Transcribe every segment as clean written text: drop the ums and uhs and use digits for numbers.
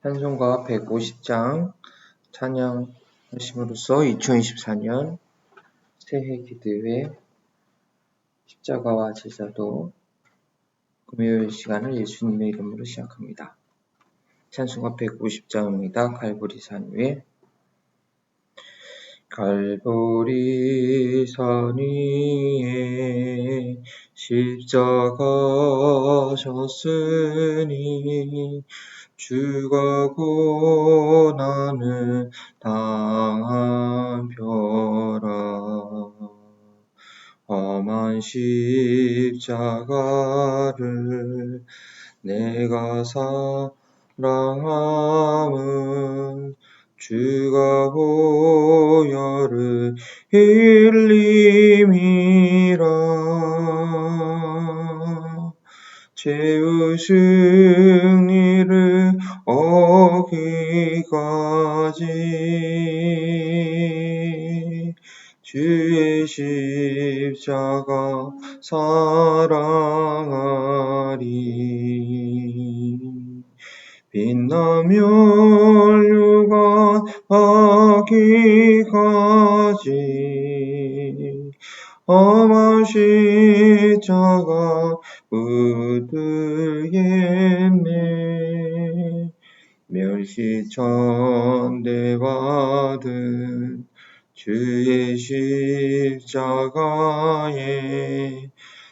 찬송가 150장 찬양하심으로써 2024년 새해 기도회 십자가와 제자도 금요일 시간을 예수님의 이름으로 시작합니다. 찬송가 150장입니다. 갈보리산 위에 갈보리산 위에 십자가 졌으니 주가 고난을 당한 벼라. 험한 십자가를 내가 사랑함은 주가 보혈을 흘림이라. 죄의 승리를 얻기까지 주의 십자가 사랑하리. 빛나며 류관하기까지 험한 십자가 붙들겠네. 멸시천대 받은 주의 십자가에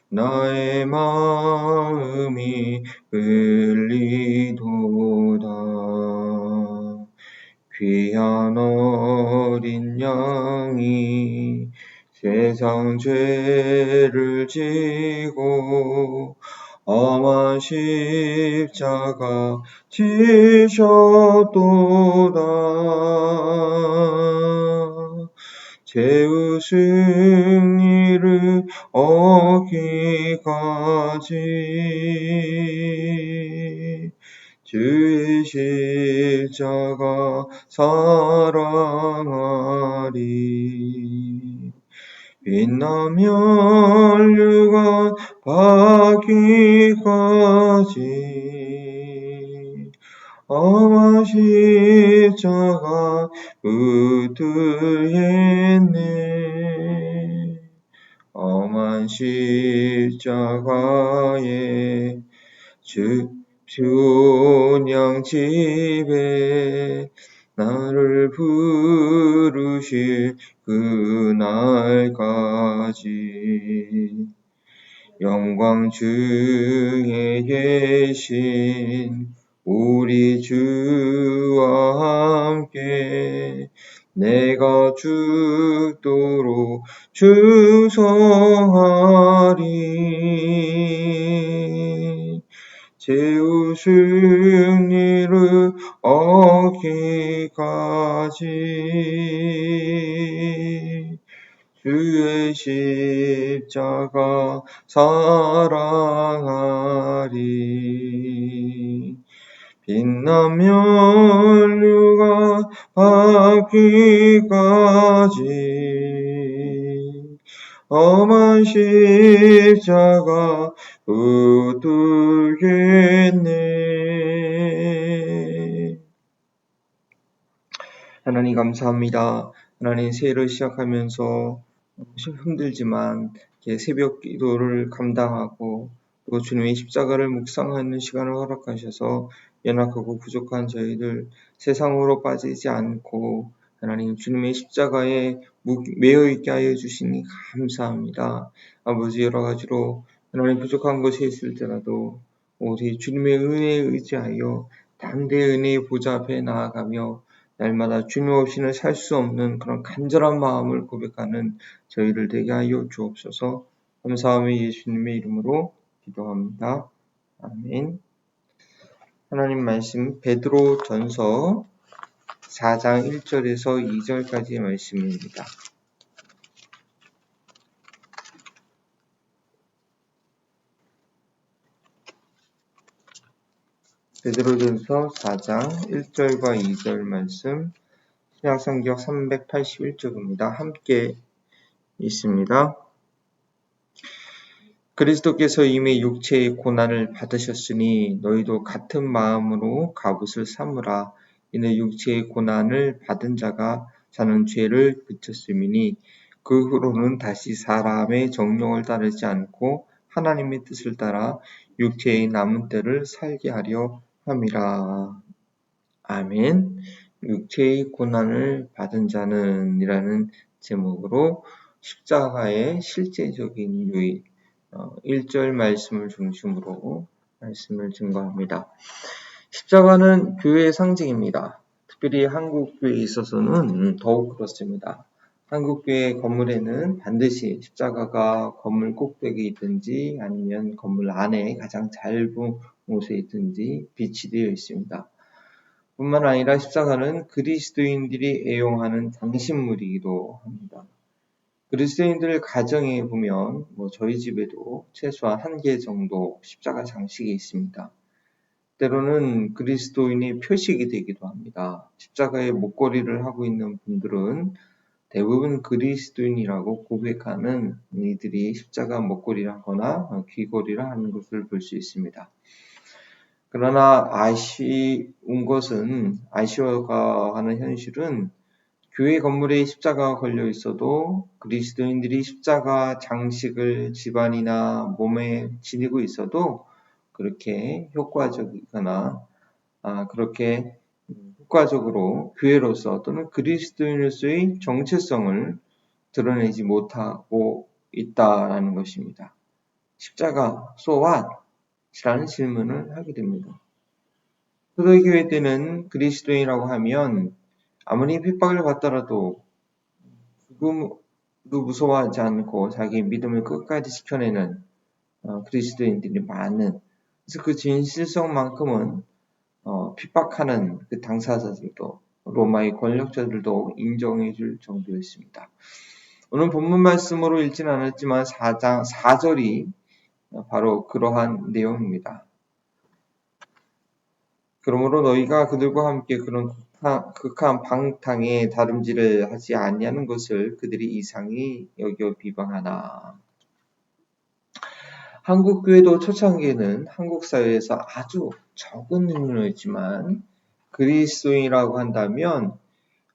나의 마음이 끌리도다. 귀한 어린 양이 세상 죄를 지고 험한 십자가 지셨도다. 죄의 승리를 얻기까지 주의 십자가 사랑하리. 빛나며 류관하기까지 험한 십자가 붙들겠네. 험한 십자가에 주온 집에 나를 부르실 그날까지 영광 중에 계신 우리 주와 함께 내가 죽도록 충성하리. 죄의 승리를 얻기까지 주의 십자가 사랑하리. 빛나며 류관하기까지 험한 십자가 붙들겠네. 하나님 감사합니다. 하나님 새해를 시작하면서 힘들지만 새벽 기도를 감당하고 또 주님의 십자가를 묵상하는 시간을 허락하셔서 연약하고 부족한 저희들 세상으로 빠지지 않고 하나님 주님의 십자가에 매여 있게 하여 주시니 감사합니다. 아버지 여러 가지로 하나님 부족한 것이 있을지라도 오직 주님의 은혜에 의지하여 담대히 은혜의 보좌 앞에 나아가며 날마다 주님 없이는 살 수 없는 그런 간절한 마음을 고백하는 저희를 되게 하여 주옵소서. 감사하며 예수님의 이름으로 기도합니다. 아멘. 하나님 말씀 베드로전서 4장 1절에서 2절까지의 말씀입니다. 베드로전서 4장 1절과 2절 말씀 신약성경 381쪽입니다. 함께 있습니다. 그리스도께서 이미 육체의 고난을 받으셨으니 너희도 같은 마음으로 갑옷을 삼으라. 이는 육체의 고난을 받은 자는 죄를 그쳤음이니 그 후로는 다시 사람의 정욕을 따르지 않고 하나님의 뜻을 따라 육체의 남은 때를 살게 하려 함이라. 아멘. 육체의 고난을 받은 자는 이라는 제목으로 십자가의 실제적인 유의 1절 말씀을 중심으로 말씀을 증거합니다. 십자가는 교회의 상징입니다. 특별히 한국 교회에 있어서는 더욱 그렇습니다. 한국 교회 건물에는 반드시 십자가가 건물 꼭대기에 있든지 아니면 건물 안에 가장 짧은 곳에 있든지 비치되어 있습니다. 뿐만 아니라 십자가는 그리스도인들이 애용하는 장신물이기도 합니다. 그리스도인들 가정에 보면 저희 집에도 최소한 1개 정도 십자가 장식이 있습니다. 때로는 그리스도인의 표식이 되기도 합니다. 십자가의 목걸이를 하고 있는 분들은 대부분 그리스도인이라고 고백하는 이들이 십자가 목걸이를 하거나 귀걸이를 하는 것을 볼 수 있습니다. 그러나 아쉬워가 하는 현실은 교회 건물에 십자가가 걸려 있어도 그리스도인들이 십자가 장식을 집안이나 몸에 지니고 있어도 그렇게 그렇게 효과적으로 교회로서 또는 그리스도인으로서의 정체성을 드러내지 못하고 있다라는 것입니다. 십자가, so what? 라는 질문을 하게 됩니다. 초대교회 때는 그리스도인이라고 하면 아무리 핍박을 받더라도 죽음도 무서워하지 않고 자기 믿음을 끝까지 지켜내는 그리스도인들이 많은, 그래서 그 진실성만큼은 핍박하는 그 당사자들도 로마의 권력자들도 인정해 줄 정도였습니다. 오늘 본문 말씀으로 읽지는 않았지만 4절이 바로 그러한 내용입니다. 그러므로 너희가 그들과 함께 그런 극한 방탕에 다름질을 하지 아니하는 것을 그들이 이상히 여겨 비방하나. 한국 교회도 초창기에는 한국 사회에서 아주 적은 인물이었지만 그리스도인이라고 한다면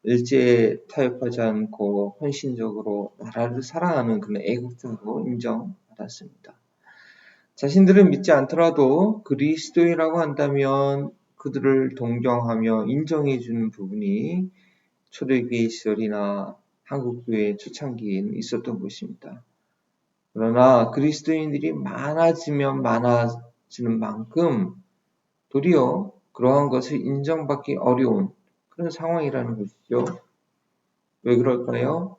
일제에 타협하지 않고 헌신적으로 나라를 사랑하는 그런 애국자로 인정받았습니다. 자신들은 믿지 않더라도 그리스도인이라고 한다면 그들을 동경하며 인정해주는 부분이 초대교회 시절이나 한국교회 초창기에는 있었던 것입니다. 그러나 그리스도인들이 많아지면 많아지는 만큼 도리어 그러한 것을 인정받기 어려운 그런 상황이라는 것이죠. 왜 그럴까요?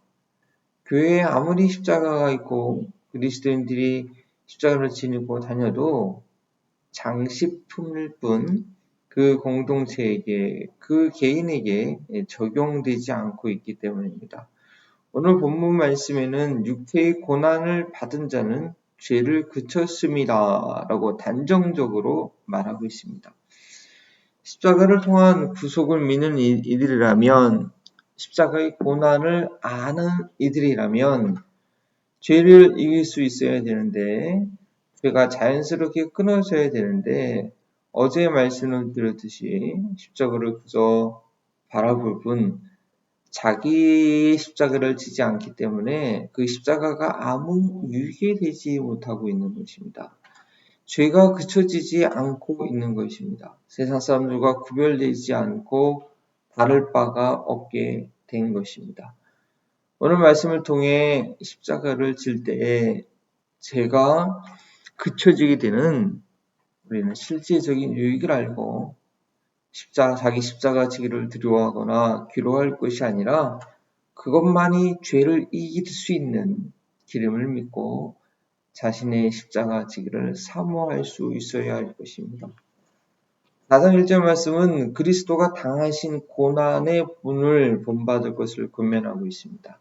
교회에 아무리 십자가가 있고 그리스도인들이 십자가를 지니고 다녀도 장식품일 뿐 그 공동체에게, 그 개인에게 적용되지 않고 있기 때문입니다. 오늘 본문 말씀에는 육체의 고난을 받은 자는 죄를 그쳤습니다 라고 단정적으로 말하고 있습니다. 십자가를 통한 구속을 믿는 이들이라면, 십자가의 고난을 아는 이들이라면 죄를 이길 수 있어야 되는데, 죄가 자연스럽게 끊어져야 되는데, 어제 말씀을 드렸듯이 십자가를 그저 바라볼 뿐 자기 십자가를 지지 않기 때문에 그 십자가가 아무 유익이 되지 못하고 있는 것입니다. 죄가 그쳐지지 않고 있는 것입니다. 세상 사람들과 구별되지 않고 다를 바가 없게 된 것입니다. 오늘 말씀을 통해 십자가를 질 때에 죄가 그쳐지게 되는 우리는 실제적인 유익을 알고 자기 십자가 지기를 두려워하거나 괴로워할 것이 아니라 그것만이 죄를 이길 수 있는 기름을 믿고 자신의 십자가 지기를 사모할 수 있어야 할 것입니다. 4장 1절 말씀은 그리스도가 당하신 고난의 분을 본받을 것을 권면하고 있습니다.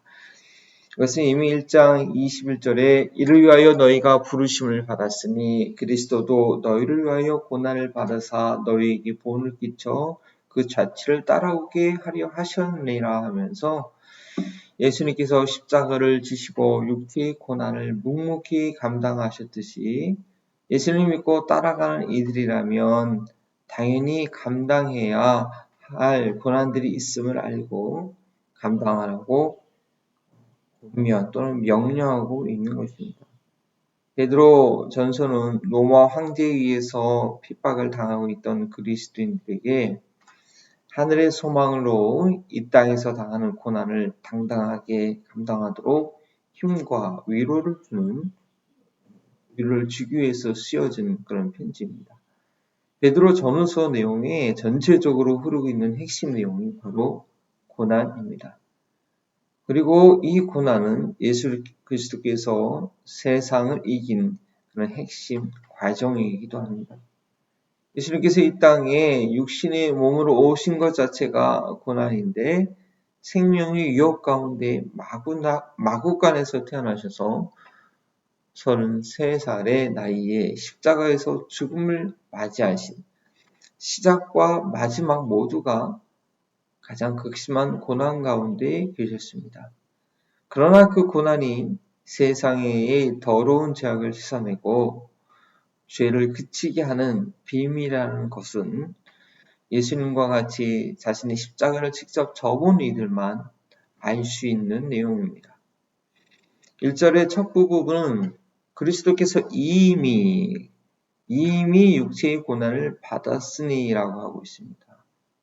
그것은 이미 1장 21절에 이를 위하여 너희가 부르심을 받았으니 그리스도도 너희를 위하여 고난을 받으사 너희에게 본을 끼쳐 그 자취를 따라오게 하려 하셨느니라 하면서 예수님께서 십자가를 지시고 육체의 고난을 묵묵히 감당하셨듯이 예수님 믿고 따라가는 이들이라면 당연히 감당해야 할 고난들이 있음을 알고 감당하라고 권면 또는 명령하고 있는 것입니다. 베드로 전서는 로마 황제에 의해서 핍박을 당하고 있던 그리스도인들에게 하늘의 소망으로 이 땅에서 당하는 고난을 당당하게 감당하도록 힘과 위로를 주기 위해서 쓰여진 그런 편지입니다. 베드로 전후서 내용에 전체적으로 흐르고 있는 핵심 내용이 바로 고난입니다. 그리고 이 고난은 예수 그리스도께서 세상을 이긴 그런 핵심 과정이기도 합니다. 예수님께서 이 땅에 육신의 몸으로 오신 것 자체가 고난인데 생명의 위협 가운데 마구간에서 태어나셔서 33살의 나이에 십자가에서 죽음을 맞이하신 시작과 마지막 모두가 가장 극심한 고난 가운데 계셨습니다. 그러나 그 고난이 세상의 더러운 죄악을 씻어내고 죄를 그치게 하는 비밀이라는 것은 예수님과 같이 자신의 십자가를 직접 져본 이들만 알 수 있는 내용입니다. 1절의 첫 부분은 그리스도께서 이미 육체의 고난을 받았으니라고 하고 있습니다.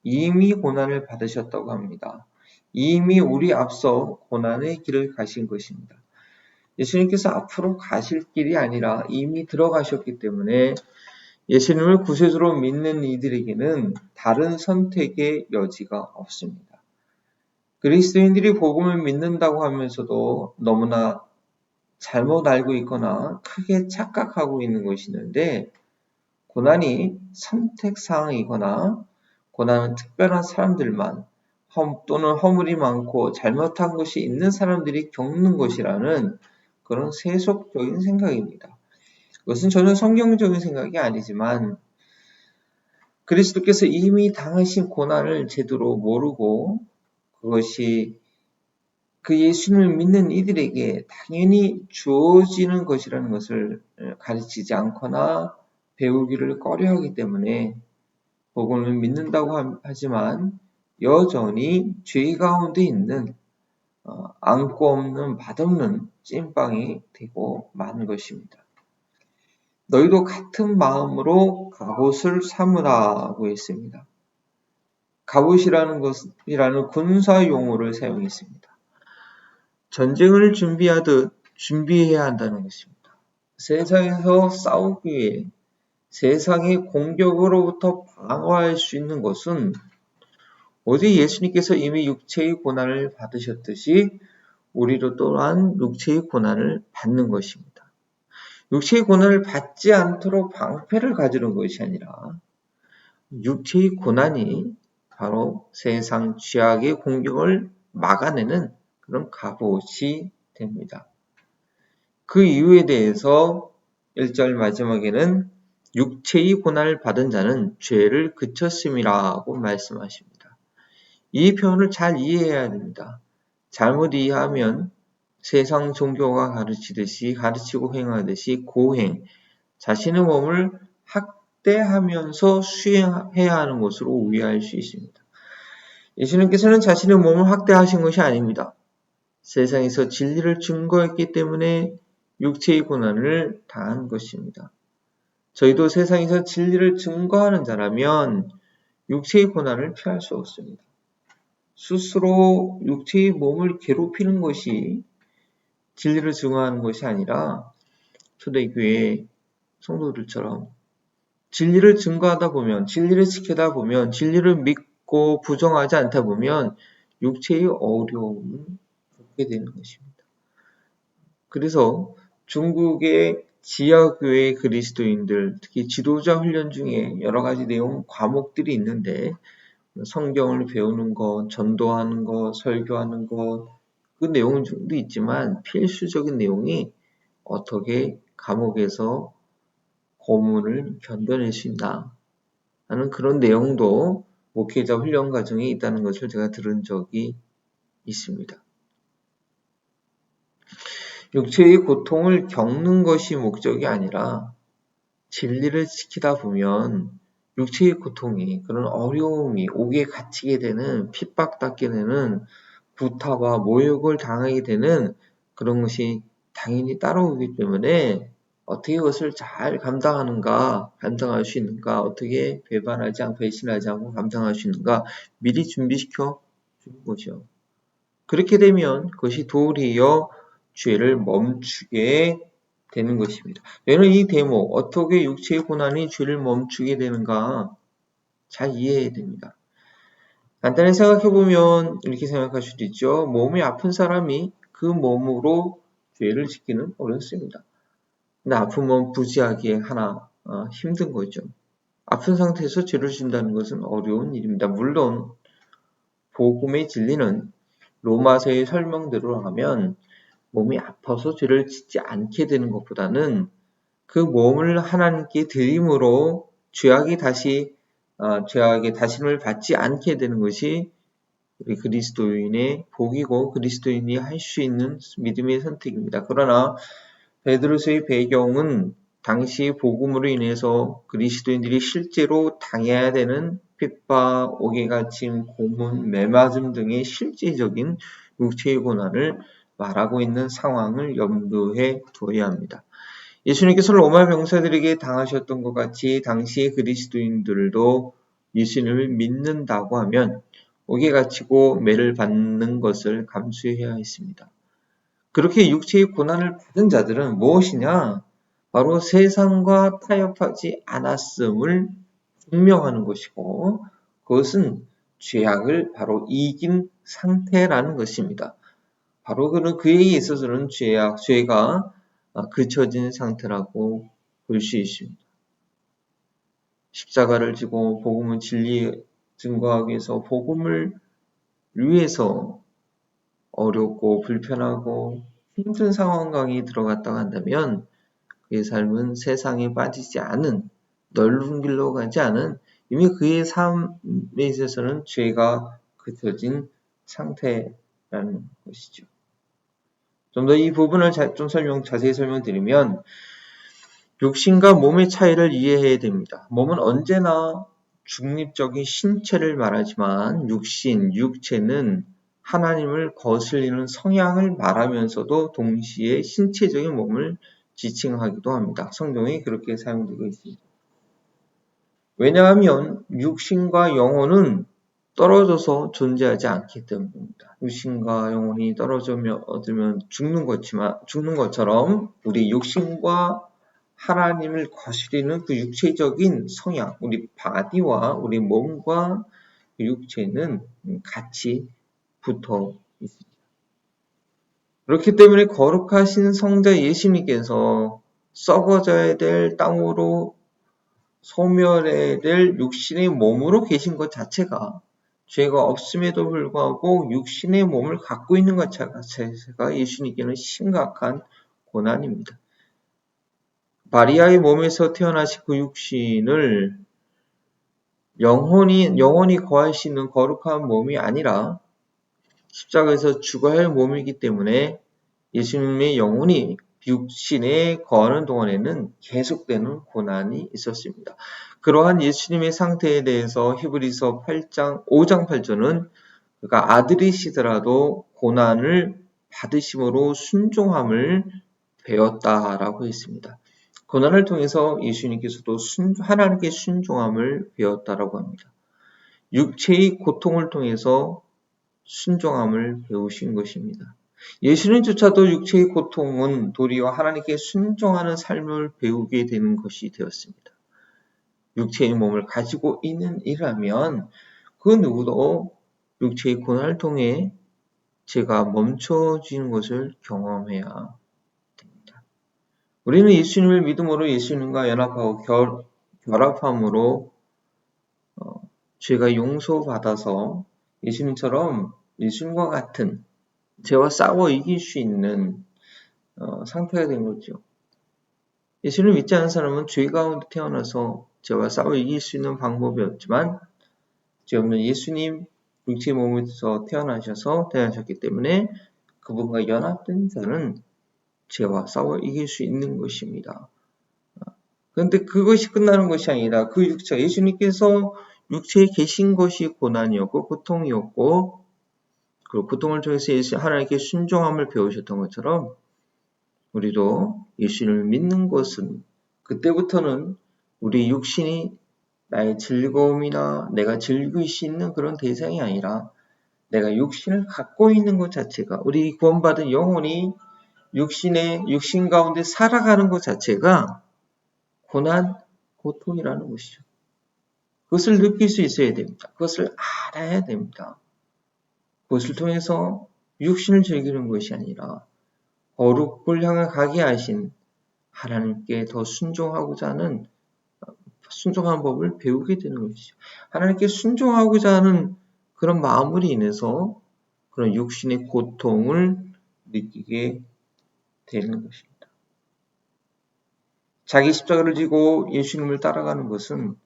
이미 고난을 받으셨다고 합니다. 이미 우리 앞서 고난의 길을 가신 것입니다. 예수님께서 앞으로 가실 길이 아니라 이미 들어가셨기 때문에 예수님을 구세주로 믿는 이들에게는 다른 선택의 여지가 없습니다. 그리스도인들이 복음을 믿는다고 하면서도 너무나 잘못 알고 있거나 크게 착각하고 있는 것이 있는데 고난이 선택사항이거나 고난은 특별한 사람들만 또는 허물이 많고 잘못한 것이 있는 사람들이 겪는 것이라는 그런 세속적인 생각입니다. 그것은 전혀 성경적인 생각이 아니지만 그리스도께서 이미 당하신 고난을 제대로 모르고 그것이 그 예수님을 믿는 이들에게 당연히 주어지는 것이라는 것을 가르치지 않거나 배우기를 꺼려하기 때문에 복음을 믿는다고 하지만 여전히 죄 가운데 있는 안고 없는 맛없는 찐빵이 되고 마는 것입니다. 너희도 같은 마음으로 갑옷을 삼으라고 했습니다. 갑옷이라는 것이라는 군사 용어를 사용했습니다. 전쟁을 준비하듯 준비해야 한다는 것입니다. 세상에서 싸우기 위해 세상의 공격으로부터 방어할 수 있는 것은 오직 예수님께서 이미 육체의 고난을 받으셨듯이 우리도 또한 육체의 고난을 받는 것입니다. 육체의 고난을 받지 않도록 방패를 가지는 것이 아니라 육체의 고난이 바로 세상 죄악의 공격을 막아내는 그런 갑옷이 됩니다. 그 이유에 대해서 1절 마지막에는 육체의 고난을 받은 자는 죄를 그쳤음이라고 말씀하십니다. 이 표현을 잘 이해해야 됩니다. 잘못 이해하면 세상 종교가 가르치고 행하듯이 고행, 자신의 몸을 학대하면서 수행해야 하는 것으로 오해할 수 있습니다. 예수님께서는 자신의 몸을 학대하신 것이 아닙니다. 세상에서 진리를 증거했기 때문에 육체의 고난을 당한 것입니다. 저희도 세상에서 진리를 증거하는 자라면 육체의 고난을 피할 수 없습니다. 스스로 육체의 몸을 괴롭히는 것이 진리를 증거하는 것이 아니라 초대교회 성도들처럼 진리를 증거하다 보면, 진리를 지키다 보면, 진리를 믿고 부정하지 않다 보면 육체의 어려움을 겪게 되는 것입니다. 그래서 중국의 지하교회 그리스도인들, 특히 지도자 훈련 중에 여러 가지 내용, 과목들이 있는데 성경을 배우는 것, 전도하는 것, 설교하는 것, 그 내용도 있지만 필수적인 내용이 어떻게 감옥에서 고문을 견뎌낼 수 있나 하는 그런 내용도 목회자 훈련 과정에 있다는 것을 제가 들은 적이 있습니다. 육체의 고통을 겪는 것이 목적이 아니라 진리를 지키다 보면 육체의 고통이 그런 어려움이 옥에 갇히게 되는 핍박받게 되는 구타와 모욕을 당하게 되는 그런 것이 당연히 따라오기 때문에 어떻게 그것을 잘 감당할 수 있는가, 어떻게 배반하지 않고 배신하지 않고 감당할 수 있는가 미리 준비시켜 주는 거죠. 그렇게 되면 그것이 도리어 죄를 멈추게 되는 것입니다. 저는 이 대목, 어떻게 육체의 고난이 죄를 멈추게 되는가 잘 이해해야 됩니다. 간단히 생각해보면 이렇게 생각할 수도 있죠. 몸이 아픈 사람이 그 몸으로 죄를 짓기는 어렵습니다. 근데 아픈 몸 부지하기에 하나 힘든 거죠. 아픈 상태에서 죄를 짓는다는 것은 어려운 일입니다. 물론 복음의 진리는 로마서의 설명대로 하면 몸이 아파서 죄를 짓지 않게 되는 것보다는 그 몸을 하나님께 드림으로 죄악의 다짐을 받지 않게 되는 것이 우리 그리스도인의 복이고 그리스도인이 할 수 있는 믿음의 선택입니다. 그러나 베드로서의 배경은 당시 복음으로 인해서 그리스도인들이 실제로 당해야 되는 핍박, 옥에 갇힘, 고문, 매맞음 등의 실제적인 육체의 고난을 말하고 있는 상황을 염두에 두어야 합니다. 예수님께서 로마 병사들에게 당하셨던 것 같이 당시의 그리스도인들도 예수님을 믿는다고 하면 옥에 갇히고 매를 받는 것을 감수해야 했습니다. 그렇게 육체의 고난을 받은 자들은 무엇이냐? 바로 세상과 타협하지 않았음을 증명하는 것이고 그것은 죄악을 바로 이긴 상태라는 것입니다. 바로 그에 있어서는 죄가 그쳐진 상태라고 볼 수 있습니다. 십자가를 지고 복음은 진리 증거하기 위해서 복음을 위해서 어렵고 불편하고 힘든 상황강에 들어갔다고 한다면 그의 삶은 세상에 빠지지 않은 넓은 길로 가지 않은 이미 그의 삶에 있어서는 죄가 그쳐진 상태라는 것이죠. 좀 더 이 부분을 자세히 설명드리면 육신과 몸의 차이를 이해해야 됩니다. 몸은 언제나 중립적인 신체를 말하지만 육체는 하나님을 거슬리는 성향을 말하면서도 동시에 신체적인 몸을 지칭하기도 합니다. 성경에 그렇게 사용되고 있습니다. 왜냐하면 육신과 영혼은 떨어져서 존재하지 않기 때문입니다. 육신과 영혼이 떨어지면 죽는 것처럼 우리 육신과 하나님을 거스리는 그 육체적인 성향, 우리 바디와 우리 몸과 그 육체는 같이 붙어 있습니다. 그렇기 때문에 거룩하신 성자 예수님께서 썩어져야 될 땅으로 소멸해야 될 육신의 몸으로 계신 것 자체가 죄가 없음에도 불구하고 육신의 몸을 갖고 있는 것 자체가 예수님께는 심각한 고난입니다. 마리아의 몸에서 태어나신 그 육신을 영원히 거할 수 있는 거룩한 몸이 아니라 십자가에서 죽어야 할 몸이기 때문에 예수님의 영혼이 육신에 거하는 동안에는 계속되는 고난이 있었습니다. 그러한 예수님의 상태에 대해서 히브리서 5장 8절은 그가 아들이시더라도 고난을 받으심으로 순종함을 배웠다라고 했습니다. 고난을 통해서 예수님께서도 하나님께 순종함을 배웠다라고 합니다. 육체의 고통을 통해서 순종함을 배우신 것입니다. 예수님조차도 육체의 고통은 도리어 하나님께 순종하는 삶을 배우게 되는 것이 되었습니다. 육체의 몸을 가지고 있는 이라면 그 누구도 육체의 고난을 통해 죄가 멈춰지는 것을 경험해야 됩니다. 우리는 예수님을 믿음으로 예수님과 연합하고 결합함으로 죄가 용서받아서 예수님과 같은 죄와 싸워 이길 수 있는 상태가 된 거죠. 예수님을 믿지 않은 사람은 죄 가운데 태어나서 죄와 싸워 이길 수 있는 방법이 없지만 죄 없는 예수님 육체의 몸에서 태어나셨기 때문에 그분과 연합된 자는 죄와 싸워 이길 수 있는 것입니다. 그런데 그것이 끝나는 것이 아니라 그 육체, 예수님께서 육체에 계신 것이 고난이었고 고통이었고, 그 고통을 통해서 하나님께 순종함을 배우셨던 것처럼 우리도 예수님을 믿는 것은 그때부터는 우리 육신이 나의 즐거움이나 내가 즐길 수 있는 그런 대상이 아니라 내가 육신을 갖고 있는 것 자체가, 우리 구원받은 영혼이 육신 가운데 살아가는 것 자체가 고난, 고통이라는 것이죠. 그것을 느낄 수 있어야 됩니다. 그것을 알아야 됩니다. 그것을 통해서 육신을 즐기는 것이 아니라 거룩을 향해 가게 하신 하나님께 더 순종하고자 하는, 순종하는 법을 배우게 되는 것이죠. 하나님께 순종하고자 하는 그런 마음으로 인해서 그런 육신의 고통을 느끼게 되는 것입니다. 자기 십자가를 지고 예수님을 따라가는 것은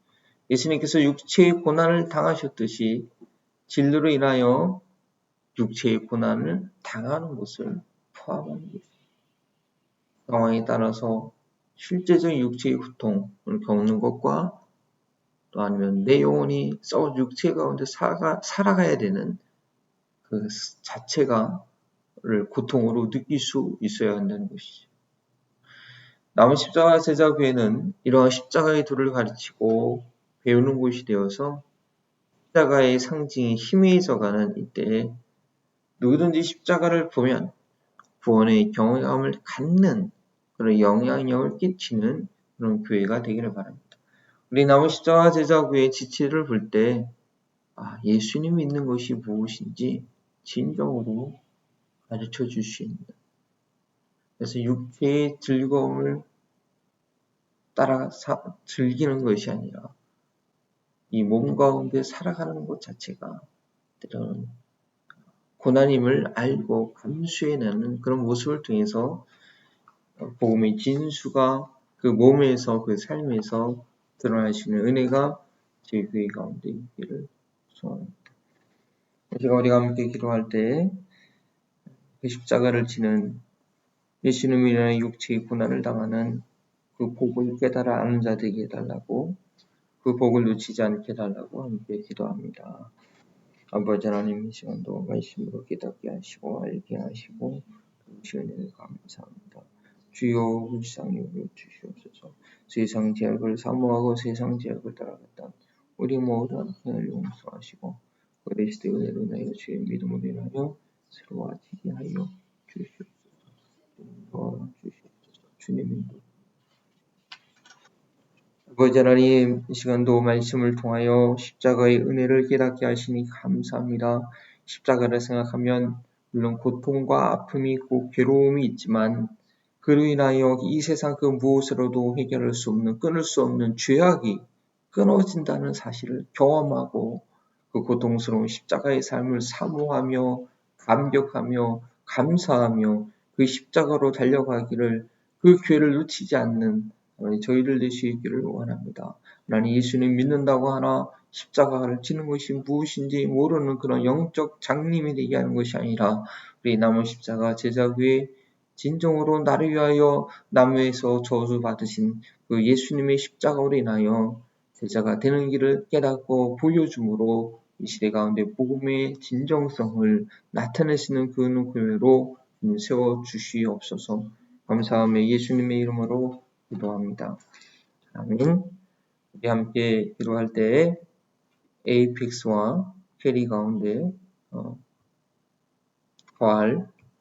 예수님께서 육체의 고난을 당하셨듯이 진리로 인하여 육체의 고난을 당하는 것을 포함하는 것입니다. 상황에 따라서 실제적인 육체의 고통을 겪는 것과 또 아니면 내 영혼이 썩은 육체 가운데 살아가야 되는 그 자체가를 고통으로 느낄 수 있어야 한다는 것이죠. 남은 십자가 제자교회는 이러한 십자가의 도를 가르치고 배우는 곳이 되어서 십자가의 상징이 희미해져가는 이때에 누구든지 십자가를 보면 구원의 경외감을 갖는 그런 영향력을 끼치는 그런 교회가 되기를 바랍니다. 우리 남은 십자가 제자교회의 지체를 볼 때 예수님 믿는 것이 무엇인지 진정으로 가르쳐 줄 수 있는, 그래서 육체의 즐거움을 따라 즐기는 것이 아니라 이 몸 가운데 살아가는 것 자체가 때로는 고난임을 알고 감수해내는 그런 모습을 통해서 복음의 진수가 그 몸에서, 그 삶에서 드러날 수 있는 은혜가 제 교회 가운데 있기를 소원합니다. 제가 우리가 함께 기도할 때 그 십자가를 지는 예수님을 인하여 육체의 고난을 당하는 그 복을 깨달아 아는 자 되게 해달라고, 그 복을 놓치지 않게 해달라고 함께 기도합니다. 아버지 하나님, 이 시간도 말씀으로 깨닫게 하시고 알게 하시고 주시는 은혜를 감사합니다. 주여 불쌍히 여겨 주시옵소서. 세상 죄악을 사모하고 세상 죄악을 따라갔던 우리 모든 죄를 용서하시고 그리스도의 은혜로 인하여 주의 믿음으로 인하여 새로워지게 하여 주시옵소서. 주님의 아버지 하나님, 이 시간도 말씀을 통하여 십자가의 은혜를 깨닫게 하시니 감사합니다. 십자가를 생각하면 물론 고통과 아픔이 있고 괴로움이 있지만 그로 인하여 이 세상 그 무엇으로도 해결할 수 없는, 끊을 수 없는 죄악이 끊어진다는 사실을 경험하고 그 고통스러운 십자가의 삶을 사모하며 감격하며 감사하며 그 십자가로 달려가기를, 그 기회를 놓치지 않는 저희들 될 수 있기를 원합니다. 나는 예수님 믿는다고 하나 십자가를 지는 것이 무엇인지 모르는 그런 영적 장님이 되게 하는 것이 아니라 우리 남은 십자가 제자교회 진정으로 나를 위하여 나무에서 저주받으신 그 예수님의 십자가로 인하여 제자가 되는 길을 깨닫고 보여줌으로 이 시대 가운데 복음의 진정성을 나타내시는 그 교회로 세워주시옵소서. 감사하며 예수님의 이름으로 기도합니다. 아멘. 우리 함께 기도할 때 에이픽스와 캐리 가운데 거할